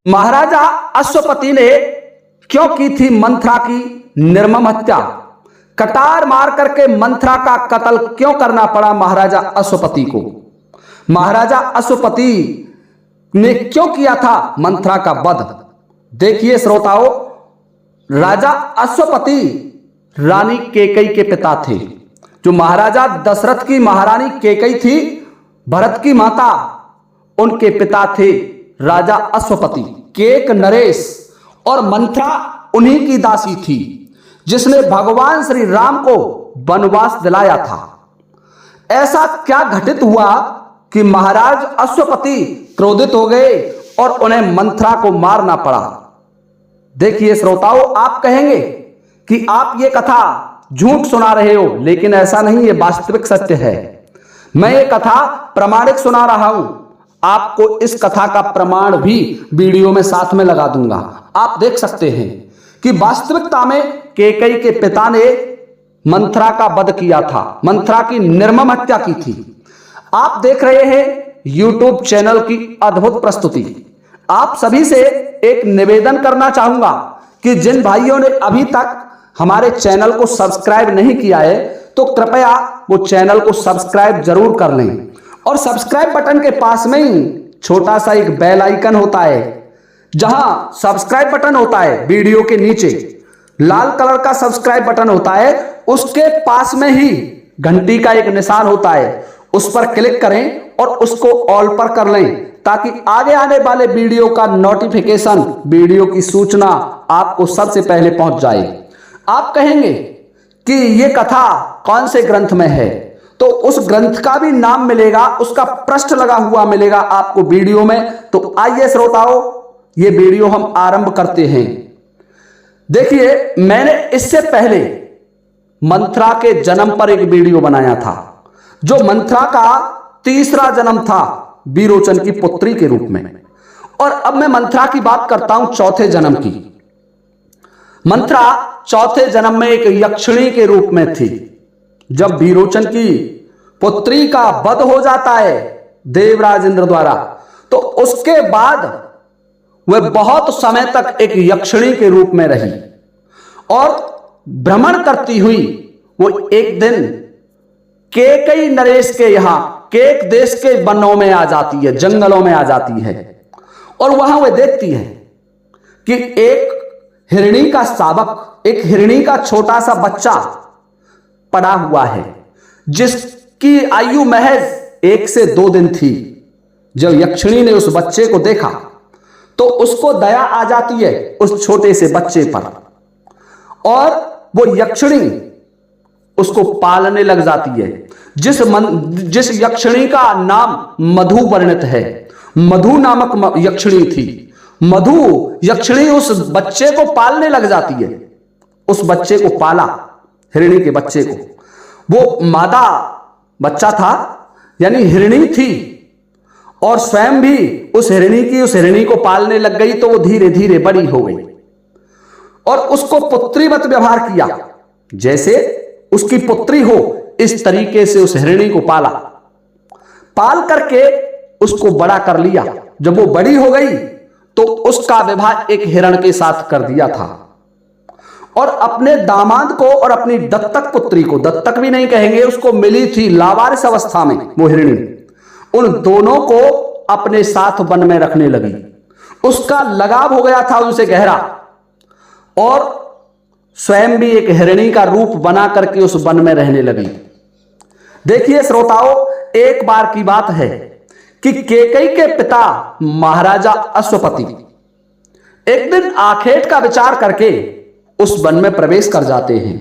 महाराजा अश्वपति ने क्यों की थी मंथरा की निर्मम हत्या? कटार मार करके मंथरा का कत्ल क्यों करना पड़ा महाराजा अश्वपति को? महाराजा अश्वपति ने क्यों किया था मंथरा का वध? देखिए श्रोताओं, राजा अश्वपति रानी कैकेयी के पिता थे। जो महाराजा दशरथ की महारानी कैकेयी थी, भरत की माता, उनके पिता थे राजा अश्वपति। केक नरेश और मंथरा उन्हीं की दासी थी जिसने भगवान श्री राम को वनवास दिलाया था। ऐसा क्या घटित हुआ कि महाराज अश्वपति क्रोधित हो गए और उन्हें मंथरा को मारना पड़ा? देखिए श्रोताओं, आप कहेंगे कि आप ये कथा झूठ सुना रहे हो, लेकिन ऐसा नहीं, ये वास्तविक सत्य है। मैं ये कथा प्रमाणिक सुना रहा हूं। आपको इस कथा का प्रमाण भी वीडियो में साथ में लगा दूंगा। आप देख सकते हैं कि वास्तविकता में कैकेयी के पिता ने मंथरा का वध किया था, मंथरा की निर्मम हत्या की थी। आप देख रहे हैं यूट्यूब चैनल की अद्भुत प्रस्तुति। आप सभी से एक निवेदन करना चाहूंगा कि जिन भाइयों ने अभी तक हमारे चैनल को सब्सक्राइब नहीं किया है, तो कृपया वो चैनल को सब्सक्राइब जरूर कर लें। और सब्सक्राइब बटन के पास में ही छोटा सा एक बेल आइकन होता है। जहां सब्सक्राइब बटन होता है, वीडियो के नीचे लाल कलर का सब्सक्राइब बटन होता है, उसके पास में ही घंटी का एक निशान होता है। उस पर क्लिक करें और उसको ऑल पर कर लें, ताकि आगे आने वाले वीडियो का नोटिफिकेशन, वीडियो की सूचना आपको सबसे पहले पहुंच जाए। आप कहेंगे कि यह कथा कौन से ग्रंथ में है, तो उस ग्रंथ का भी नाम मिलेगा, उसका पृष्ठ लगा हुआ मिलेगा आपको वीडियो में। तो आइए श्रोताओं, ये वीडियो हम आरंभ करते हैं। देखिए, मैंने इससे पहले मंथरा के जन्म पर एक वीडियो बनाया था, जो मंथरा का तीसरा जन्म था विरोचन की पुत्री के रूप में। और अब मैं मंथरा की बात करता हूं चौथे जन्म की। मंथरा चौथे जन्म में एक यक्षिणी के रूप में थी। जब विरोचन की पुत्री का वध हो जाता है देवराज इंद्र द्वारा, तो उसके बाद वह बहुत समय तक एक यक्षिणी के रूप में रही और भ्रमण करती हुई वो एक दिन कैकेयी नरेश के यहां केक देश के वनों में आ जाती है, जंगलों में आ जाती है। और वहां वह देखती है कि एक हिरणी का शावक, एक हिरणी का छोटा सा बच्चा पड़ा हुआ है, जिसकी आयु महज 1 से 2 दिन थी। जब यक्षिणी ने उस बच्चे को देखा तो उसको दया आ जाती है उस छोटे से बच्चे पर, और वो यक्षिणी उसको पालने लग जाती है। जिस यक्षिणी का नाम मधु वर्णित है, मधु नामक यक्षिणी थी। मधु यक्षिणी उस बच्चे को पालने लग जाती है। उस बच्चे को पाला, हिरणी के बच्चे को। वो मादा बच्चा था, यानी हिरणी थी, और स्वयं भी उस हिरणी को पालने लग गई। तो वो धीरे धीरे बड़ी हो गई और उसको पुत्रीवत व्यवहार किया, जैसे उसकी पुत्री हो इस तरीके से उस हिरणी को पाला। पाल करके उसको बड़ा कर लिया। जब वो बड़ी हो गई तो उसका विवाह एक हिरण के साथ कर दिया था, और अपने दामाद को और अपनी दत्तक पुत्री को, दत्तक भी नहीं कहेंगे, उसको मिली थी लावारिस अवस्था में वो हिरणी, उन दोनों को अपने साथ वन में रखने लगी। उसका लगाव हो गया था उनसे गहरा, और स्वयं भी एक हिरणी का रूप बना करके उस वन में रहने लगी। देखिए श्रोताओं, एक बार की बात है कि कैकेयी के पिता महाराजा अश्वपति एक दिन आखेट का विचार करके उस वन में प्रवेश कर जाते हैं।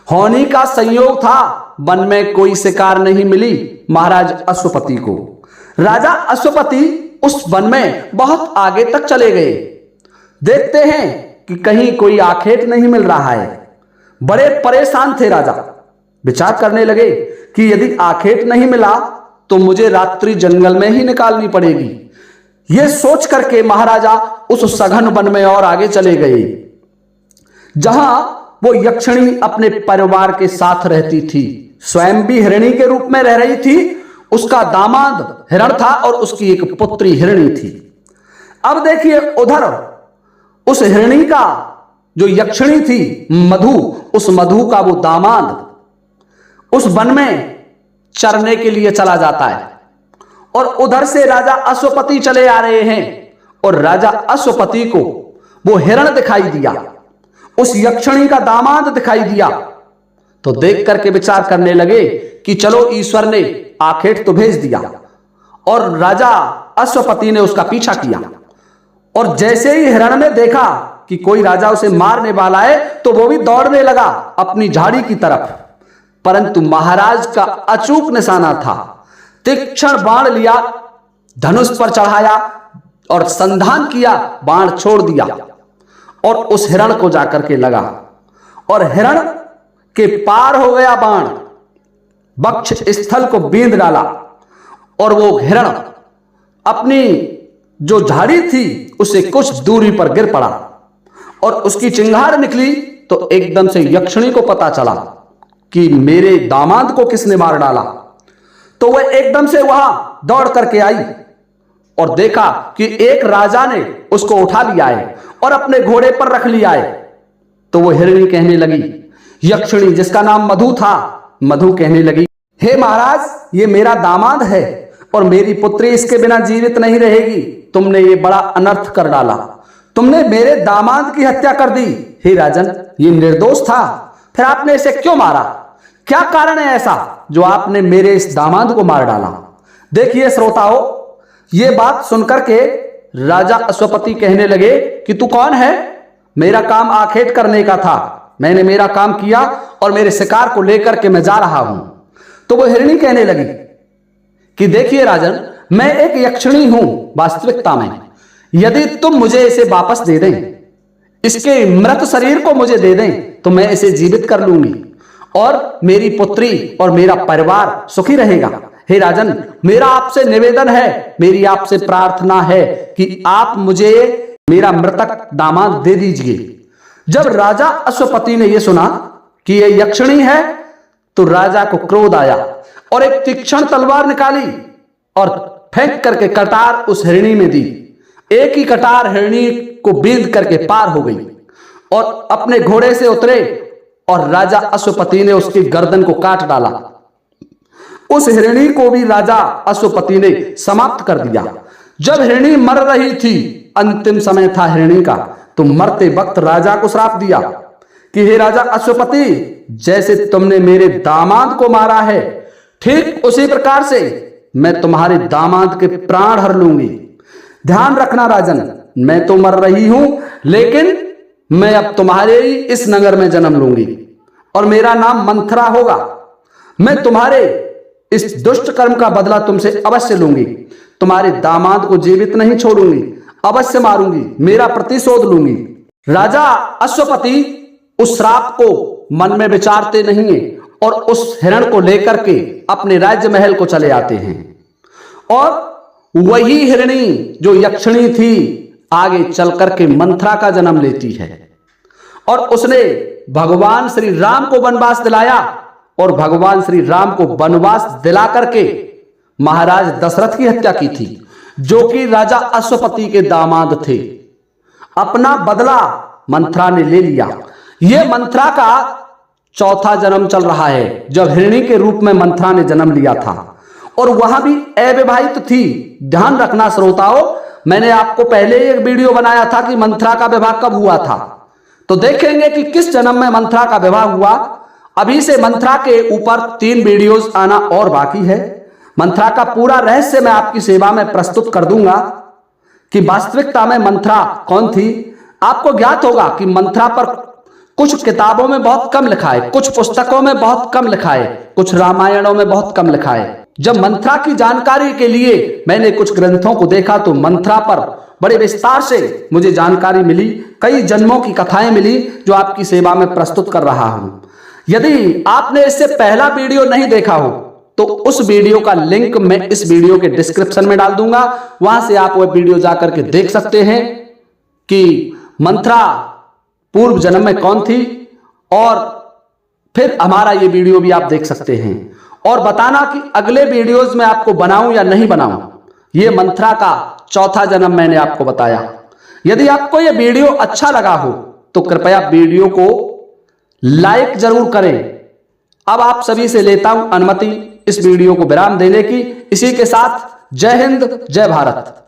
होनी का संयोग था, वन में कोई शिकार नहीं मिली महाराज अश्वपति को। राजा अश्वपति उस वन में बहुत आगे तक चले गए। देखते हैं कि कहीं कोई आखेट नहीं मिल रहा है। बड़े परेशान थे राजा। विचार करने लगे कि यदि आखेट नहीं मिला तो मुझे रात्रि जंगल में ही निकालनी पड़ेगी। यह सोच करके महाराजा उस सघन वन में और आगे चले गए, जहां वो यक्षिणी अपने परिवार के साथ रहती थी। स्वयं भी हिरणी के रूप में रह रही थी, उसका दामाद हिरण था और उसकी एक पुत्री हिरणी थी। अब देखिए उधर उस हिरणी का जो यक्षिणी थी मधु, उस मधु का वो दामाद उस वन में चरने के लिए चला जाता है और उधर से राजा अश्वपति चले आ रहे हैं और राजा अश्वपति को वो हिरण दिखाई दिया, उस यक्षिणी का दामाद दिखाई दिया। तो देख करके विचार करने लगे कि चलो ईश्वर ने आखेट तो भेज दिया। और राजा अश्वपति ने उसका पीछा किया और जैसे ही हिरण ने देखा कि कोई राजा उसे मारने वाला है तो वो भी दौड़ने लगा अपनी झाड़ी की तरफ, परंतु महाराज का अचूक निशाना था। तीक्ष्ण बाण लिया, धनुष पर चढ़ाया और संधान किया, बाण छोड़ दिया और उस हिरण को जाकर के लगा और हिरण के पार हो गया बाण, वक्ष स्थल को बींध डाला और वो हिरण अपनी जो झाड़ी थी उससे कुछ दूरी पर गिर पड़ा और उसकी चिंगार निकली। तो एकदम से यक्षिणी को पता चला कि मेरे दामाद को किसने मार डाला। तो वह एकदम से वहां दौड़ करके आई और देखा कि एक राजा ने उसको उठा लिया है और अपने घोड़े पर रख लिया है। तो वो हिरणी कहने लगी, यक्षिणी जिसका नाम मधु था, मधु कहने लगी, हे महाराज, ये मेरा दामाद है और मेरी पुत्री इसके बिना जीवित नहीं रहेगी। तुमने ये बड़ा अनर्थ कर डाला, तुमने मेरे दामाद की हत्या कर दी। हे राजन, ये निर्दोष था, फिर आपने इसे क्यों मारा? क्या कारण है ऐसा जो आपने मेरे इस दामाद को मार डाला? देखिए श्रोताओ, ये बात सुनकर के राजा अश्वपति कहने लगे कि तू कौन है? मेरा काम आखेट करने का था, मैंने मेरा काम किया और मेरे शिकार को लेकर के मैं जा रहा हूं। तो वो हिरणी कहने लगी कि देखिए राजन, मैं एक यक्षिणी हूं वास्तविकता में, यदि तुम मुझे इसे वापस दे दें, इसके मृत शरीर को मुझे दे दें, तो मैं इसे जीवित कर लूंगी और मेरी पुत्री और मेरा परिवार सुखी रहेगा। हे राजन, मेरा आपसे निवेदन है, मेरी आपसे प्रार्थना है कि आप मुझे मेरा मृतक दामाद दे दीजिए। जब राजा अश्वपति ने यह सुना कि यह यक्षिणी है तो राजा को क्रोध आया और एक तीक्ष्ण तलवार निकाली और फेंक करके कटार उस हिरणी में दी। एक ही कटार हिरणी को बींध करके पार हो गई और अपने घोड़े से उतरे और राजा अश्वपति ने उसकी गर्दन को काट डाला। उस हिरणी को भी राजा अश्वपति ने समाप्त कर दिया। जब हिरणी मर रही थी, अंतिम समय था हिरणी का, तो मरते वक्त राजा को श्राप दिया कि हे राजा अश्वपति, जैसे तुमने मेरे दामाद को मारा है, ठीक उसी प्रकार से मैं तुम्हारे दामाद के प्राण हर लूंगी। ध्यान रखना राजन, मैं तो मर रही हूं, लेकिन मैं अब तुम्हारे ही इस नगर में जन्म लूंगी और मेरा नाम मंथरा होगा। मैं तुम्हारे इस दुष्ट कर्म का बदला तुमसे अवश्य लूंगी। तुम्हारे दामाद को जीवित नहीं छोड़ूंगी, अवश्य मारूंगी, मेरा प्रतिशोध लूंगी। राजा अश्वपति उस श्राप को मन में विचारते नहीं है और उस हिरण को लेकर के अपने राज्य महल को चले आते हैं। और वही हिरणी जो यक्षिणी थी आगे चल करके मंथरा का जन्म लेती है और उसने भगवान श्री राम को वनवास दिलाया और भगवान श्री राम को वनवास दिला करके महाराज दशरथ की हत्या की थी, जो कि राजा अश्वपति के दामाद थे। अपना बदला मंथरा ने ले लिया। यह मंथरा का चौथा जन्म चल रहा है, जब हिरणी के रूप में मंथरा ने जन्म लिया था और वहां भी अविवाहित थी। ध्यान रखना श्रोताओं, मैंने आपको पहले एक वीडियो बनाया था कि मंथरा का विवाह कब हुआ था, तो देखेंगे कि किस जन्म में मंथरा का विवाह हुआ। अभी से मंथरा के ऊपर 3 वीडियोस आना और बाकी है। मंथरा का पूरा रहस्य मैं आपकी सेवा में प्रस्तुत कर दूंगा कि वास्तविकता में मंथरा कौन थी। आपको ज्ञात होगा कि मंथरा पर कुछ किताबों में बहुत कम लिखा है, कुछ पुस्तकों में बहुत कम लिखा है, कुछ रामायणों में बहुत कम लिखा है। जब मंथरा की जानकारी के लिए मैंने कुछ ग्रंथों को देखा तो मंथरा पर बड़े विस्तार से मुझे जानकारी मिली, कई जन्मों की कथाएं मिली जो आपकी सेवा में प्रस्तुत कर रहा हूं। यदि आपने इससे पहला वीडियो नहीं देखा हो तो उस वीडियो का लिंक मैं इस वीडियो के डिस्क्रिप्शन में डाल दूंगा, वहां से आप वह वीडियो जाकर के देख सकते हैं कि मंथरा पूर्व जन्म में कौन थी और फिर हमारा ये वीडियो भी आप देख सकते हैं और बताना कि अगले वीडियोस में आपको बनाऊं या नहीं बनाऊं। यह मंथरा का चौथा जन्म मैंने आपको बताया। यदि आपको यह वीडियो अच्छा लगा हो तो कृपया वीडियो को लाइक जरूर करें। अब आप सभी से लेता हूं अनुमति इस वीडियो को विराम देने की। इसी के साथ जय हिंद, जय भारत।